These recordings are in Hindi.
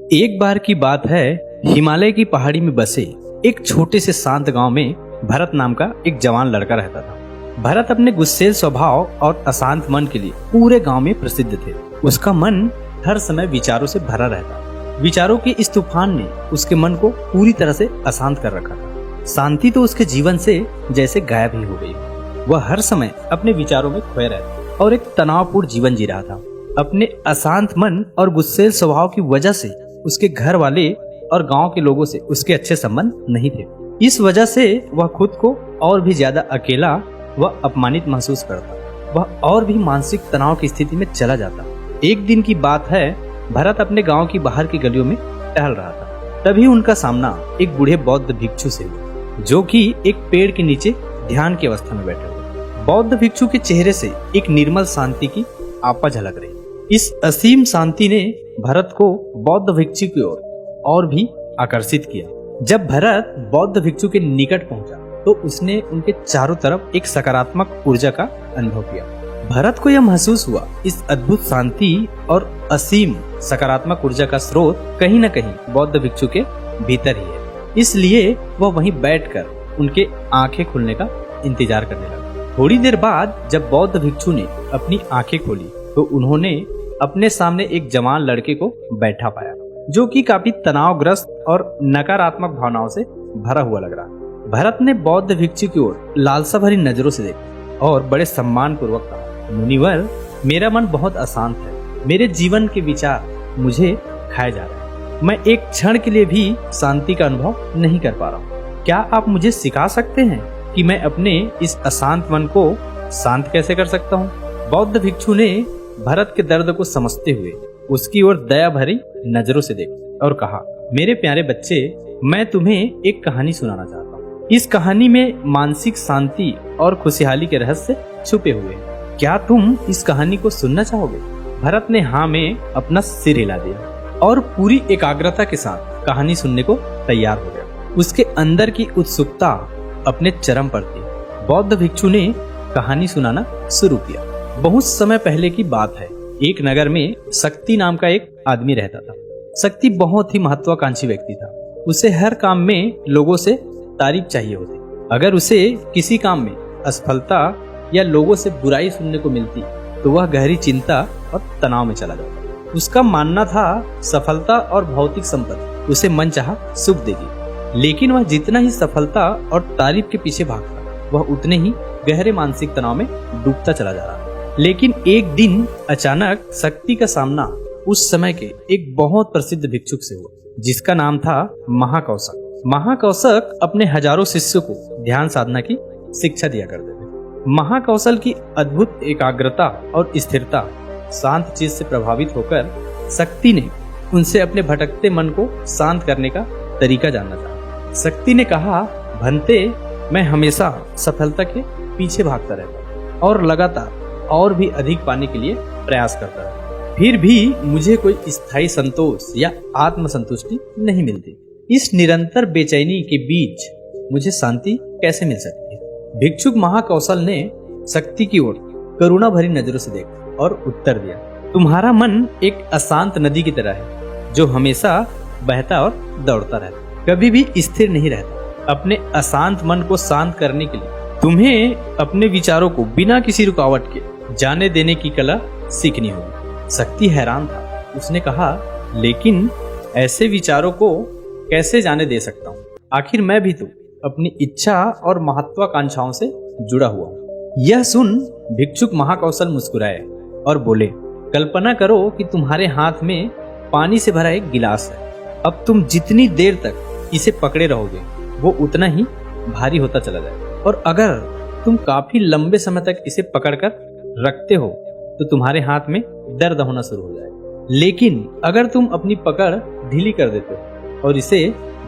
एक बार की बात है, हिमालय की पहाड़ी में बसे एक छोटे से शांत गांव में भरत नाम का एक जवान लड़का रहता था। भरत अपने गुस्सैल स्वभाव और अशांत मन के लिए पूरे गांव में प्रसिद्ध थे। उसका मन हर समय विचारों से भरा रहता। विचारों के इस तूफान ने उसके मन को पूरी तरह से अशांत कर रखा था। शांति तो उसके जीवन से जैसे गायब ही हो गई। वह हर समय अपने विचारों में खोया रहता और एक तनावपूर्ण जीवन जी रहा था। अपने अशांत मन और गुस्सैल स्वभाव की वजह से उसके घर वाले और गांव के लोगों से उसके अच्छे संबंध नहीं थे। इस वजह से वह खुद को और भी ज्यादा अकेला व अपमानित महसूस करता। वह और भी मानसिक तनाव की स्थिति में चला जाता। एक दिन की बात है, भरत अपने गांव की बाहर की गलियों में टहल रहा था। तभी उनका सामना एक बूढ़े बौद्ध भिक्षु से हुआ, जो कि एक पेड़ के नीचे ध्यान की अवस्था में बैठे हुए। बौद्ध भिक्षु के चेहरे से एक निर्मल शांति की आपा झलक रही। इस असीम शांति ने भरत को बौद्ध भिक्षु की ओर और भी आकर्षित किया। जब भरत बौद्ध भिक्षु के निकट पहुंचा तो उसने उनके चारों तरफ एक सकारात्मक ऊर्जा का अनुभव किया। भरत को यह महसूस हुआ, इस अद्भुत शांति और असीम सकारात्मक ऊर्जा का स्रोत कहीं न कहीं बौद्ध भिक्षु के भीतर ही है। इसलिए वह वहीं बैठकर उनके आंखें खुलने का इंतजार करने लगा। थोड़ी देर बाद जब बौद्ध भिक्षु ने अपनी आंखें खोली तो उन्होंने अपने सामने एक जवान लड़के को बैठा पाया, जो कि काफी तनावग्रस्त और नकारात्मक भावनाओं से भरा हुआ लग रहा। भरत ने बौद्ध भिक्षु की ओर लालसा भरी नजरों से देखा और बड़े सम्मान पूर्वक कहा, मुनिवर, मेरा मन बहुत अशांत है। मेरे जीवन के विचार मुझे खाए जा रहे हैं। मैं एक क्षण के लिए भी शांति का अनुभव नहीं कर पा रहा हूँ। क्या आप मुझे सिखा सकते हैं कि मैं अपने इस अशांत मन को शांत कैसे कर सकता हूँ? बौद्ध भिक्षु ने भरत के दर्द को समझते हुए उसकी ओर दया भरी नजरों से देखा और कहा, मेरे प्यारे बच्चे, मैं तुम्हें एक कहानी सुनाना चाहता हूँ। इस कहानी में मानसिक शांति और खुशहाली के रहस्य छुपे हुए हैं। क्या तुम इस कहानी को सुनना चाहोगे? भरत ने हाँ में अपना सिर हिला दिया और पूरी एकाग्रता के साथ कहानी सुनने को तैयार हो गया। उसके अंदर की उत्सुकता अपने चरम पर थी। बौद्ध भिक्षु ने कहानी सुनाना शुरू किया। बहुत समय पहले की बात है। एक नगर में शक्ति नाम का एक आदमी रहता था। शक्ति बहुत ही महत्वाकांक्षी व्यक्ति था। उसे हर काम में लोगों से तारीफ चाहिए होती। अगर उसे किसी काम में असफलता या लोगों से बुराई सुनने को मिलती तो वह गहरी चिंता और तनाव में चला जाता। उसका मानना था सफलता और भौतिक संपत्ति उसे मनचाहा सुख देगी, लेकिन वह जितना ही सफलता और तारीफ के पीछे भागता, वह उतने ही गहरे मानसिक तनाव में डूबता चला जा रहा। लेकिन एक दिन अचानक शक्ति का सामना उस समय के एक बहुत प्रसिद्ध भिक्षुक से हुआ, जिसका नाम था महाकौशक। महाकौशक अपने हजारों शिष्यों को ध्यान साधना की शिक्षा दिया करते थे। महाकौशल की अद्भुत एकाग्रता और स्थिरता, शांत चीज से प्रभावित होकर शक्ति ने उनसे अपने भटकते मन को शांत करने का तरीका जानना चाहा। शक्ति ने कहा, भंते, मैं हमेशा सफलता के पीछे भागता रहता और लगातार और भी अधिक पाने के लिए प्रयास करता है, फिर भी मुझे कोई स्थायी संतोष या आत्मसंतुष्टि नहीं मिलती। इस निरंतर बेचैनी के बीच मुझे शांति कैसे मिल सकती है? भिक्षुक महाकौशल ने शक्ति की ओर करुणा भरी नजरों से देखा और उत्तर दिया, तुम्हारा मन एक अशांत नदी की तरह है, जो हमेशा बहता और दौड़ता रहता, कभी भी स्थिर नहीं रहता। अपने अशांत मन को शांत करने के लिए तुम्हें अपने विचारों को बिना किसी रुकावट के जाने देने की कला सीखनी होगी। शक्ति हैरान था। उसने कहा, लेकिन ऐसे विचारों को कैसे जाने दे सकता हूँ? आखिर मैं भी तो अपनी इच्छा और महत्वाकांक्षाओं से जुड़ा हुआ हूँ। यह सुन भिक्षुक महाकौशल मुस्कुराए और बोले, कल्पना करो कि तुम्हारे हाथ में पानी से भरा एक गिलास है। अब तुम जितनी देर तक इसे पकड़े रहोगे वो उतना ही भारी होता चला जाएगा, और अगर तुम काफी लंबे समय तक इसे पकड़कर रखते हो तो तुम्हारे हाथ में दर्द होना शुरू हो जाएगा। लेकिन अगर तुम अपनी पकड़ ढीली कर देते हो और इसे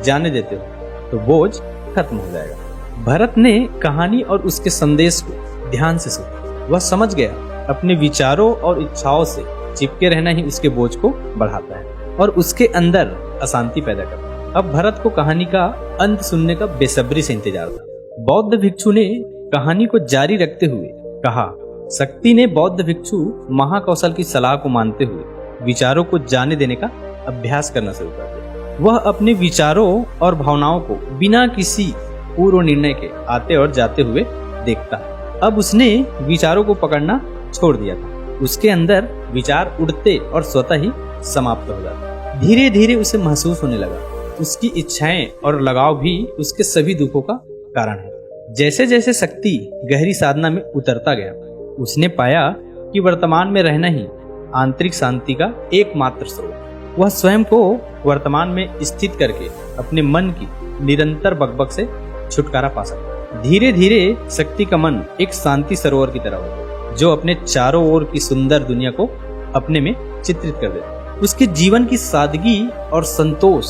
जाने देते हो तो बोझ खत्म हो जाएगा। भरत ने कहानी और उसके संदेश को ध्यान से सुना। वह समझ गया, अपने विचारों और इच्छाओं से चिपके रहना ही उसके बोझ को बढ़ाता है और उसके अंदर अशांति पैदा करता है। अब भरत को कहानी का अंत सुनने का बेसब्री से इंतजार था। बौद्ध भिक्षु ने कहानी को जारी रखते हुए कहा, शक्ति ने बौद्ध भिक्षु महाकौशल की सलाह को मानते हुए विचारों को जाने देने का अभ्यास करना शुरू कर दिया। वह अपने विचारों और भावनाओं को बिना किसी पूर्व निर्णय के आते और जाते हुए देखता। अब उसने विचारों को पकड़ना छोड़ दिया था। उसके अंदर विचार उड़ते और स्वतः ही समाप्त हो जाते। धीरे धीरे उसे महसूस होने लगा उसकी इच्छाएं और लगाव भी उसके सभी दुखों का कारण है। जैसे जैसे शक्ति गहरी साधना में उतरता गया, उसने पाया कि वर्तमान में रहना ही आंतरिक शांति का एकमात्र स्रोत। वह स्वयं को वर्तमान में स्थित करके अपने मन की निरंतर बकबक से छुटकारा पा सकता। धीरे धीरे शक्ति का मन एक शांति सरोवर की तरह हो जो अपने चारों ओर की सुंदर दुनिया को अपने में चित्रित कर देता। उसके जीवन की सादगी और संतोष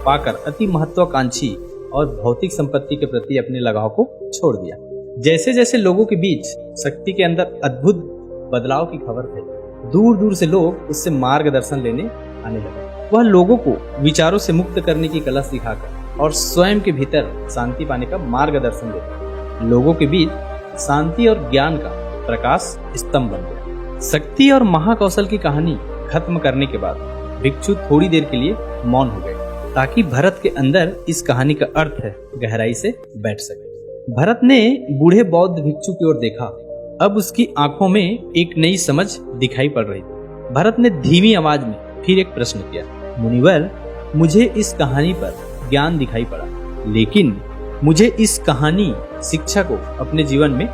पाकर अति महत्वाकांक्षी और भौतिक संपत्ति के प्रति अपने लगाव को छोड़ दिया। जैसे जैसे लोगों के बीच शक्ति के अंदर अद्भुत बदलाव की खबर फैली, दूर दूर से लोग उससे मार्गदर्शन लेने आने लगे। वह लोगों को विचारों से मुक्त करने की कला सिखाकर और स्वयं के भीतर शांति पाने का मार्गदर्शन देता। लोगों के बीच शांति और ज्ञान का प्रकाश स्तंभ बन गया। शक्ति और महाकौशल की कहानी खत्म करने के बाद भिक्षु थोड़ी देर के लिए मौन हो गए ताकि भरत के अंदर इस कहानी का अर्थ है गहराई से बैठ सके। भरत ने बूढ़े बौद्ध भिक्षु की ओर देखा। अब उसकी आंखों में एक नई समझ दिखाई पड़ रही थी। भरत ने धीमी आवाज में फिर एक प्रश्न किया, मुनिवर, मुझे इस कहानी पर ज्ञान दिखाई पड़ा, लेकिन मुझे इस कहानी शिक्षा को अपने जीवन में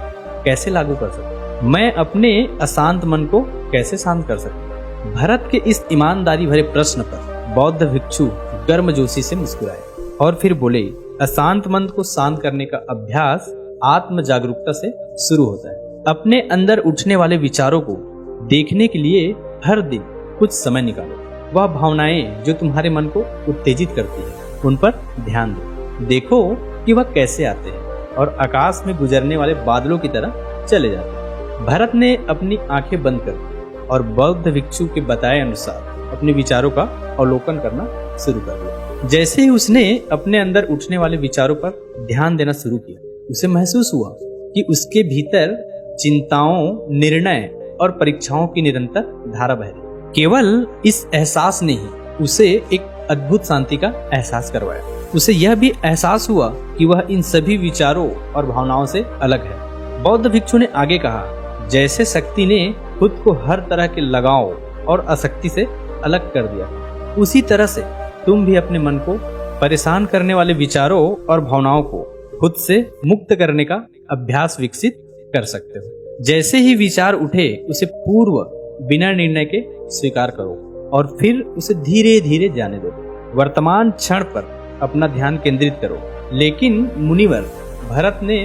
कैसे लागू कर सकता? मैं अपने अशांत मन को कैसे शांत कर सकता? भरत के इस ईमानदारी भरे प्रश्न पर बौद्ध भिक्षु गर्मजोशी से मुस्कुराए और फिर बोले, अशांत मन को शांत करने का अभ्यास आत्म जागरूकता से शुरू होता है। अपने अंदर उठने वाले विचारों को देखने के लिए हर दिन कुछ समय निकालो। वह भावनाएं जो तुम्हारे मन को उत्तेजित करती है, उन पर ध्यान दो। देखो कि वह कैसे आते हैं और आकाश में गुजरने वाले बादलों की तरह चले जाते हैं। भरत ने अपनी आंखें बंद कर दी और बौद्ध भिक्षु के बताए अनुसार अपने विचारों का अवलोकन करना शुरू कर दिया। जैसे ही उसने अपने अंदर उठने वाले विचारों पर ध्यान देना शुरू किया, उसे महसूस हुआ कि उसके भीतर चिंताओं, निर्णय और परीक्षाओं की निरंतर धारा बह रही। केवल इस एहसास ने ही उसे एक अद्भुत शांति का एहसास करवाया। उसे यह भी एहसास हुआ कि वह इन सभी विचारों और भावनाओं से अलग है। बौद्ध भिक्षु ने आगे कहा, जैसे शक्ति ने खुद को हर तरह के लगाव और आसक्ति से अलग कर दिया, उसी तरह से तुम भी अपने मन को परेशान करने वाले विचारों और भावनाओं को खुद से मुक्त करने का अभ्यास विकसित कर सकते हो। जैसे ही विचार उठे, उसे पूर्व बिना निर्णय के स्वीकार करो और फिर उसे धीरे धीरे जाने दो। वर्तमान क्षण पर अपना ध्यान केंद्रित करो। लेकिन मुनिवर, भरत ने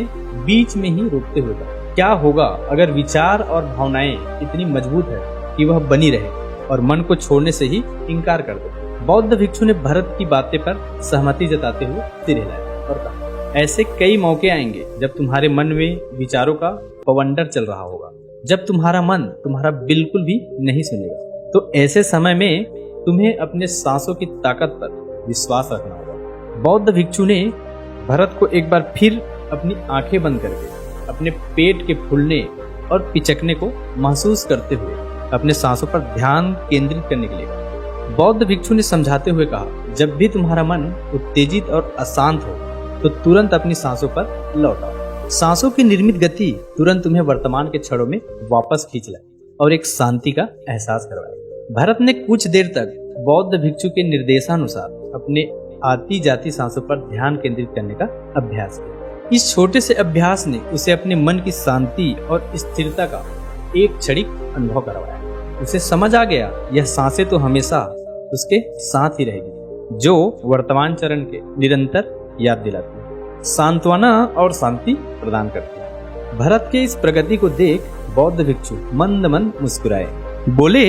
बीच में ही रोकते हुए कहा, क्या होगा अगर विचार और भावनाएं इतनी मजबूत है कि वह बनी रहे और मन को छोड़ने से ही इनकार कर दे? बौद्ध भिक्षु ने भरत की बातें पर सहमति जताते हुए सिर हिलाया और कहा, ऐसे कई मौके आएंगे जब तुम्हारे मन में विचारों का पवंडर चल रहा होगा, जब तुम्हारा मन तुम्हारा बिल्कुल भी नहीं सुनेगा। तो ऐसे समय में तुम्हें अपने सांसों की ताकत पर विश्वास रखना होगा। बौद्ध भिक्षु ने भरत को एक बार फिर अपनी आंखें बंद करके अपने पेट के फूलने और पिचकने को महसूस करते हुए अपने सांसों पर ध्यान केंद्रित करने के लिए कहा। बौद्ध भिक्षु ने समझाते हुए कहा, जब भी तुम्हारा मन उत्तेजित और अशांत हो तो तुरंत अपनी सांसों पर लौट आओ। सांसों की निर्मित गति तुरंत तुम्हें वर्तमान के क्षणों में वापस खींच लाए और एक शांति का एहसास करवाए। भरत ने कुछ देर तक बौद्ध भिक्षु के निर्देशानुसार अपने आती जाती सांसों पर ध्यान केंद्रित करने का अभ्यास किया। इस छोटे से अभ्यास ने उसे अपने मन की शांति और स्थिरता का एक क्षणिक अनुभव करवाया। उसे समझ आ गया, यह सांसें तो हमेशा उसके साथ ही रहेगी, जो वर्तमान चरण के निरंतर याद दिलाती है, सांत्वना और शांति प्रदान करती है। भरत के इस प्रगति को देख बौद्ध भिक्षु मंद मंद मुस्कुराए, बोले,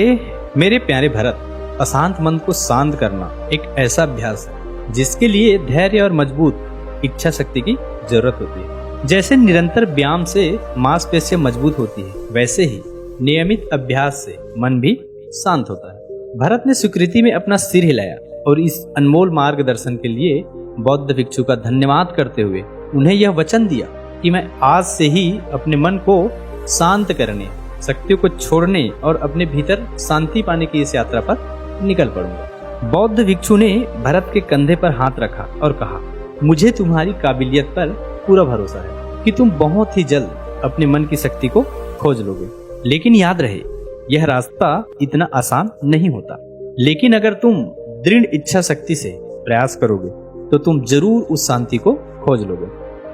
मेरे प्यारे भरत, अशांत मन को शांत करना एक ऐसा अभ्यास है जिसके लिए धैर्य और मजबूत इच्छा शक्ति की जरूरत होती है। जैसे निरंतर व्यायाम से मांसपेशियां मजबूत होती है, वैसे ही नियमित अभ्यास से मन भी शांत होता है। भरत ने स्वीकृति में अपना सिर हिलाया और इस अनमोल मार्गदर्शन के लिए बौद्ध भिक्षु का धन्यवाद करते हुए उन्हें यह वचन दिया कि मैं आज से ही अपने मन को शांत करने, शक्तियों को छोड़ने और अपने भीतर शांति पाने की इस यात्रा पर निकल पड़ूंगा। बौद्ध भिक्षु ने भरत के कंधे पर हाथ रखा और कहा, मुझे तुम्हारी काबिलियत पर पूरा भरोसा है कि तुम बहुत ही जल्द अपने मन की शक्ति को खोज लोगे। लेकिन याद रहे, यह रास्ता इतना आसान नहीं होता। लेकिन अगर तुम दृढ़ इच्छा शक्ति से प्रयास करोगे तो तुम जरूर उस शांति को खोज लोगे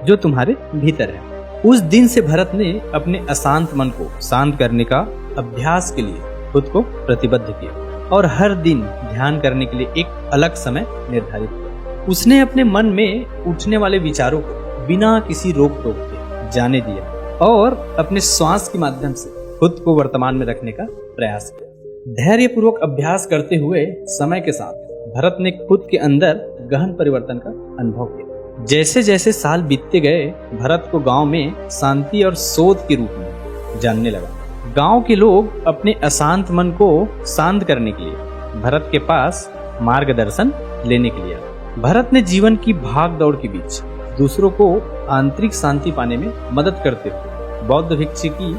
जो तुम्हारे भीतर है। उस दिन से भरत ने अपने अशांत मन को शांत करने का अभ्यास के लिए खुद को प्रतिबद्ध किया और हर दिन ध्यान करने के लिए एक अलग समय निर्धारित किया। उसने अपने मन में उठने वाले विचारों को बिना किसी रोक टोक के जाने दिया और अपने श्वास के माध्यम से खुद को वर्तमान में रखने का प्रयास किया। धैर्यपूर्वक अभ्यास करते हुए समय के साथ भरत ने खुद के अंदर गहन परिवर्तन का अनुभव किया। जैसे जैसे साल बीतते गए, भरत को गांव में शांति और शोध के रूप में जानने लगा। गांव के लोग अपने अशांत मन को शांत करने के लिए भरत के पास मार्गदर्शन लेने के लिए आए। भरत ने जीवन की भाग दौड़ के बीच दूसरों को आंतरिक शांति पाने में मदद करते हुए बौद्ध भिक्षु की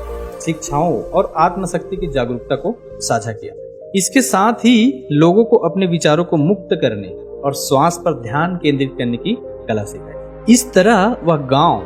शिक्षाओं और आत्मशक्ति की जागरूकता को साझा किया। इसके साथ ही लोगों को अपने विचारों को मुक्त करने और श्वास पर ध्यान केंद्रित करने की कला सिखाई। इस तरह वह गांव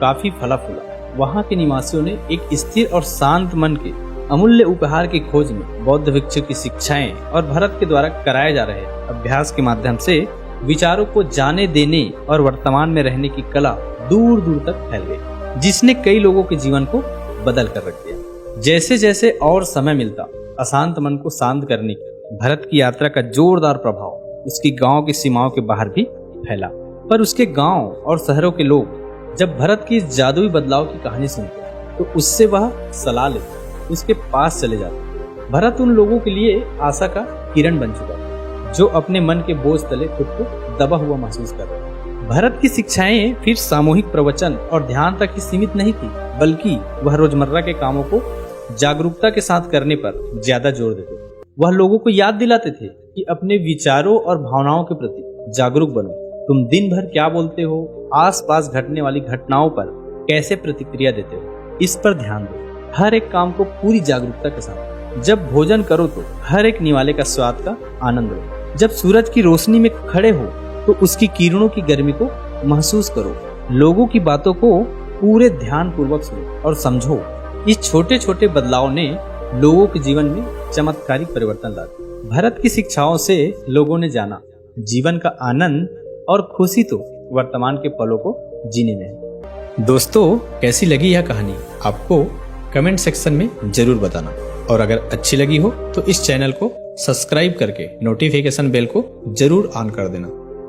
काफी फला फूला। वहां के निवासियों ने एक स्थिर और शांत मन के अमूल्य उपहार की खोज में बौद्ध भिक्षु की शिक्षाएं और भरत के द्वारा कराए जा रहे अभ्यास के माध्यम से विचारों को जाने देने और वर्तमान में रहने की कला दूर दूर तक फैल गई, जिसने कई लोगों के जीवन को बदल कर रख दिया। जैसे जैसे और समय मिलता, अशांत मन को शांत करने की भरत की यात्रा का जोरदार प्रभाव उसकी गांव की सीमाओं के बाहर भी फैला। पर उसके गांव और शहरों के लोग जब भरत की इस जादुई बदलाव की कहानी सुनते तो उससे वह सलाह लेते, उसके पास चले जाते। भरत उन लोगों के लिए आशा का किरण बन चुका था जो अपने मन के बोझ तले खुद को दबा हुआ महसूस कर रहे थे। भरत की शिक्षाएं फिर सामूहिक प्रवचन और ध्यान तक ही सीमित नहीं थी, बल्कि वह रोजमर्रा के कामों को जागरूकता के साथ करने पर ज्यादा जोर देते। वह लोगों को याद दिलाते थे कि अपने विचारों और भावनाओं के प्रति जागरूक बनो। तुम दिन भर क्या बोलते हो, आसपास घटने वाली घटनाओं पर कैसे प्रतिक्रिया देते हो, इस पर ध्यान दो। हर एक काम को पूरी जागरूकता के साथ। जब भोजन करो तो हर एक निवाले का स्वाद का आनंद लो। जब सूरज की रोशनी में खड़े हो तो उसकी किरणों की गर्मी को महसूस करो। लोगों की बातों को पूरे ध्यान पूर्वक सुनो और समझो। इस छोटे छोटे बदलाव ने लोगों के जीवन में चमत्कारिक परिवर्तन ला दिया। भरत की शिक्षाओं से लोगों ने जाना, जीवन का आनंद और खुशी तो वर्तमान के पलों को जीने में है। दोस्तों, कैसी लगी यह कहानी आपको कमेंट सेक्शन में जरूर बताना, और अगर अच्छी लगी हो तो इस चैनल को सब्सक्राइब करके नोटिफिकेशन बेल को जरूर ऑन कर देना,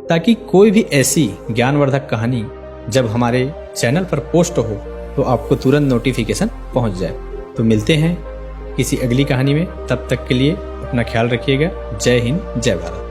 ताकि कोई भी ऐसी ज्ञानवर्धक कहानी जब हमारे चैनल पर पोस्ट हो तो आपको तुरंत नोटिफिकेशन पहुंच जाए। तो मिलते हैं किसी अगली कहानी में, तब तक के लिए अपना ख्याल रखिएगा। जय हिंद, जय भारत।